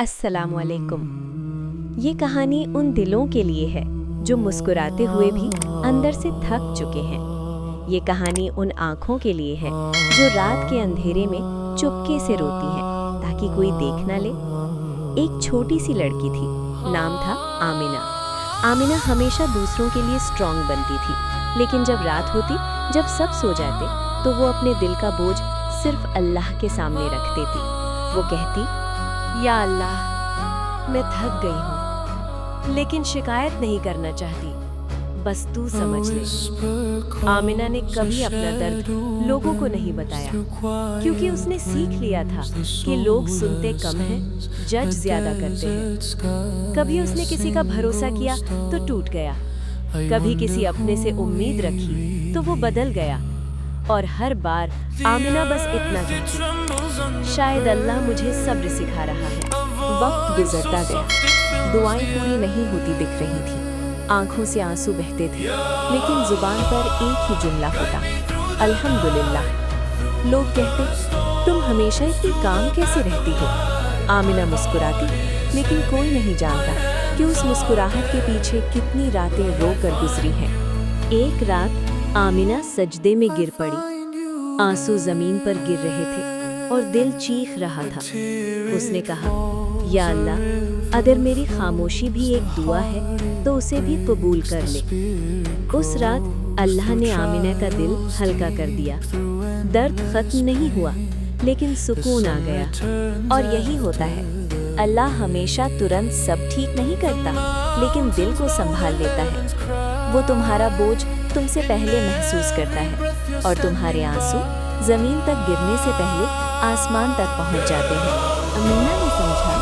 अस्सलामु अलैकुम। ये कहानी उन दिलों के लिए है जो मुस्कुराते हुए भी अंदर से थक चुके हैं। ये कहानी उन आँखों के लिए है जो रात के अंधेरे में चुपके से रोती हैं ताकि कोई देख ना ले। एक छोटी सी लड़की थी, नाम था आमिना। आमिना हमेशा दूसरों के लिए स्ट्रॉन्ग बनती थी, लेकिन जब रात होती, जब सब सो जाते, तो वो अपने दिल का बोझ सिर्फ अल्लाह के सामने रख देती। वो कहती, या अल्लाह, मैं थक गई हूँ, लेकिन शिकायत नहीं करना चाहती, बस तू समझ ले। आमिना ने कभी अपना दर्द लोगों को नहीं बताया, क्योंकि उसने सीख लिया था कि लोग सुनते कम हैं, जज ज्यादा करते हैं। कभी उसने किसी का भरोसा किया तो टूट गया, कभी किसी अपने से उम्मीद रखी तो वो बदल गया, और हर बार आमिना बस इतना कहती, शायद अल्लाह मुझे सब्र सिखा रहा है। वक्त गुजरता गया, दुआएं पूरी नहीं होती दिख रही थी, आंखों से आंसू बहते थे, लेकिन जुबान पर एक ही जुमला होता, अल्हम्दुलिल्लाह। लोग कहते, तुम हमेशा इतनी काम कैसे रहती हो? आमिना मुस्कुराती, लेकिन कोई नहीं जानता कि उस मुस्कुराहट के पीछे कितनी रातें रोकर गुजरी हैं। एक रात आमिना सजदे में गिर पड़ी, आंसू जमीन पर गिर रहे थे और दिल चीख रहा था। उसने कहा, या अल्लाह, अगर मेरी खामोशी भी एक दुआ है तो उसे भी कबूल कर ले। उस रात अल्लाह ने आमिना का दिल हल्का कर दिया। दर्द खत्म नहीं हुआ, लेकिन सुकून आ गया। और यही होता है, अल्लाह हमेशा तुरंत सब ठीक नहीं करता, लेकिन दिल को संभाल लेता है। वो तुम्हारा बोझ तुमसे पहले महसूस करता है, और तुम्हारे आंसू जमीन तक गिरने से पहले आसमान तक पहुंच जाते हैं। आमिना ने समझा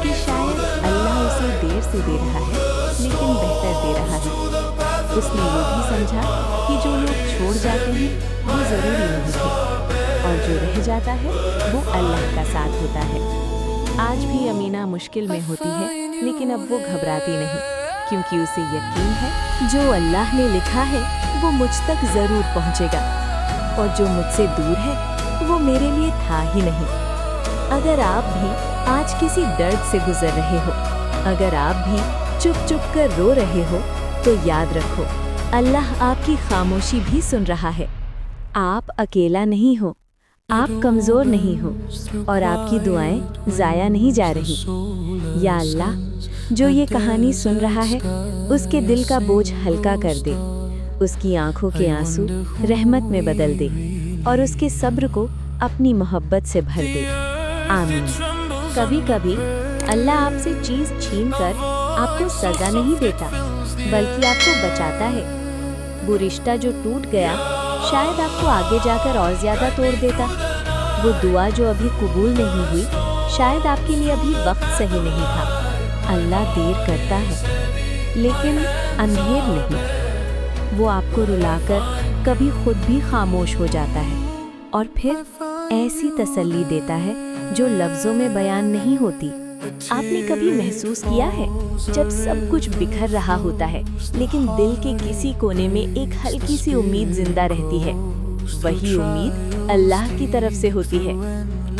कि शायद अल्लाह उसे देर से दे रहा है, लेकिन बेहतर दे रहा है। उसने ये भी समझा कि जो लोग छोड़ जाते हैं वो ज़रूरी नहीं थे, और जो रह जाता है वो अल्लाह का साथ होता है। आज भी आमिना मुश्किल में होती है, लेकिन अब वो घबराती नहीं, क्योंकि उसे यकीन है जो अल्लाह ने लिखा है वो मुझ तक ज़रूर पहुँचेगा, और जो मुझसे दूर है वो मेरे लिए था ही नहीं। अगर आप भी आज किसी दर्द से गुजर रहे हो, अगर आप भी चुप चुप कर रो रहे हो, तो याद रखो, अल्लाह आपकी खामोशी भी सुन रहा है। आप अकेला नहीं हो, आप कमज़ोर नहीं हो, और आपकी दुआएं ज़ाया नहीं जा रही। या अल्लाह, जो ये कहानी सुन रहा है, उसके दिल का बोझ हल्का कर दे, उसकी आंखों के आंसू रहमत में बदल दे, और उसके सब्र को अपनी मोहब्बत से भर दे। आमीन। कभी कभी अल्लाह आपसे चीज़ छीन कर आपको सज़ा नहीं देता, बल्कि आपको बचाता है। वो रिश्ता जो टूट गया, शायद आपको आगे जाकर और ज़्यादा तोड़ देता। वो दुआ जो अभी कबूल नहीं हुई, शायद आपके लिए अभी वक्त सही नहीं था। अल्लाह देर करता है, लेकिन अंधेर नहीं। वो आपको रुलाकर कभी खुद भी खामोश हो जाता है, और फिर ऐसी तसल्ली देता है जो लफ्ज़ों में बयान नहीं होती। आपने कभी महसूस किया है, जब सब कुछ बिखर रहा होता है, लेकिन दिल के किसी कोने में एक हल्की सी उम्मीद जिंदा रहती है? वही उम्मीद अल्लाह की तरफ से होती है।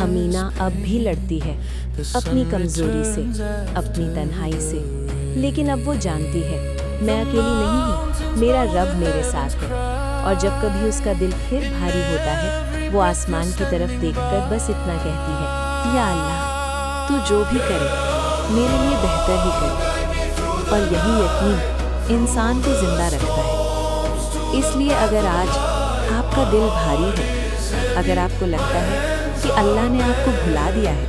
आमिना अब भी लड़ती है, अपनी कमज़ोरी से, अपनी तन्हाई से, लेकिन अब वो जानती है, मैं अकेली नहीं हूँ, मेरा रब मेरे साथ है। और जब कभी उसका दिल फिर भारी होता है, वो आसमान की तरफ देखकर बस इतना कहती है, या अल्लाह, तू जो भी करे मेरे लिए बेहतर ही करे। और यही यकीन इंसान को जिंदा रखता है। इसलिए अगर आज आपका दिल भारी है, अगर आपको लगता है कि अल्लाह ने आपको भुला दिया है,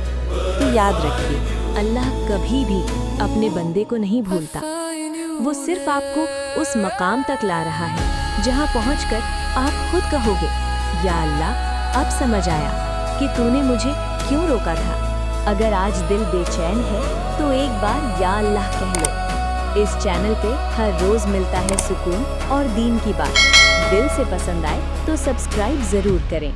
तो याद रखिए, अल्लाह कभी भी अपने बंदे को नहीं भूलता। वो सिर्फ आपको उस मकाम तक ला रहा है जहाँ पहुँचकर आप खुद कहोगे, या अल्लाह, अब समझ आया कि तूने मुझे क्यों रोका था। अगर आज दिल बेचैन है, तो एक बार या अल्लाह कह लो। इस चैनल पे हर रोज़ मिलता है सुकून और दीन की बात। दिल से पसंद आए तो सब्सक्राइब ज़रूर करें।